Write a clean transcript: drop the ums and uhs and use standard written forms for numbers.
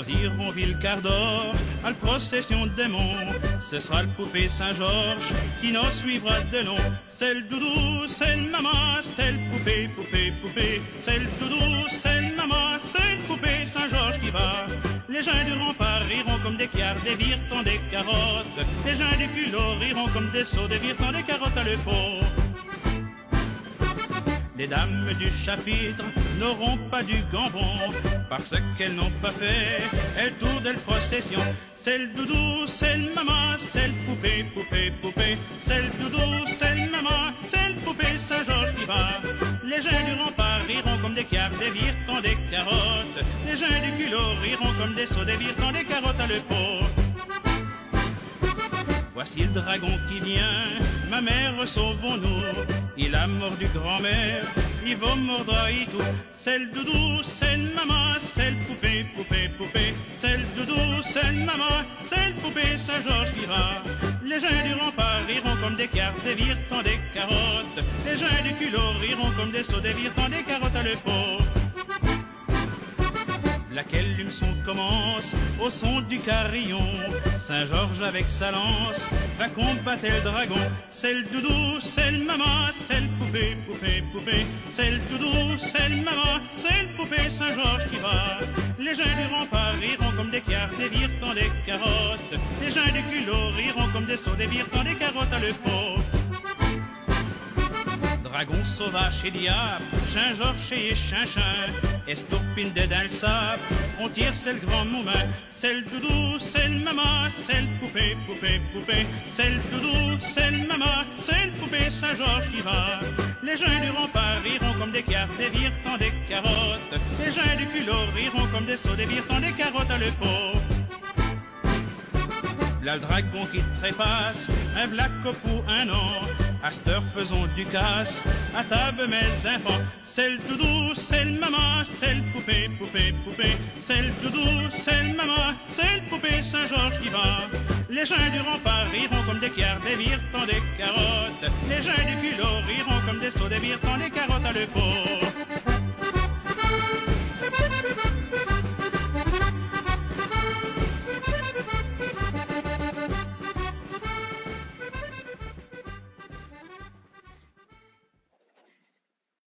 nous irons ville quart d'or à la procession des monts. Ce sera le poupée Saint-Georges qui nous suivra de long. C'est le doudou, c'est le maman, c'est le poupée, poupée, poupée. C'est le doudou, c'est le maman, c'est le poupée Saint-Georges qui va. Les gens du rempart riront comme des quiards, des virtons, des carottes. Les gens du culot riront comme des seaux, des virtons, des carottes à le pot. Les dames du chapitre n'auront pas du gambon, parce qu'elles n'ont pas fait le tour de la procession. C'est le doudou, c'est le maman, c'est le poupée, poupée, poupée. C'est le doudou, c'est le maman, c'est le poupée Saint-Georges qui va. Les gens du rempart riront comme des quiards, des virtons, des carottes. Les gens du culot riront comme des seaux, des virtons, des carottes à le pot. Voici le dragon qui vient, ma mère, sauvons-nous. Il a mordu grand-mère, il va mordre à tout. C'est le doudou, c'est le maman, c'est le poupée, poupée, poupée. C'est le doudou, c'est le maman, c'est le poupée Saint-Georges qui va. Les gens du rempart riront comme des cartes, des virtons, des carottes. Les gens du culot riront comme des seaux, des virtons, des carottes à le pot. Laquelle leçon commence au son du carillon. Saint-Georges avec sa lance va combattre le dragon. C'est le doudou, c'est le maman, c'est le poupée, poupée, poupée. C'est le doudou, c'est le maman, c'est le poupée Saint-Georges qui va. Les gens du rempart riront comme des cartes, des virtons, des carottes. Les gens du culot riront comme des seaux, des virtons, des carottes à le pot. Dragon sauvage et diable, Saint-Georges et Chinchin, Estourpine de dans le sable, on tire c'est le grand moulin. C'est le doudou, c'est le maman, c'est le poupée, poupée, poupée. C'est le doudou, c'est le maman, c'est le poupée Saint-Georges qui va. Les gens du rempart riront comme des cartes, des virtons, des carottes. Les gens du culot riront comme des seaux, des virtons, des carottes à le pot. Là le dragon qui trépasse, un black ou un an. À cette heure faisons du casse, à table mes enfants. C'est le doudou, c'est le maman, c'est le poupée, poupée, poupée. C'est le doudou, c'est le maman, c'est le poupée Saint-Georges qui va. Les gens du rempart riront comme des quiards, des virtons, des carottes. Les gens du culot riront comme des seaux, des virtons, des carottes à le pot.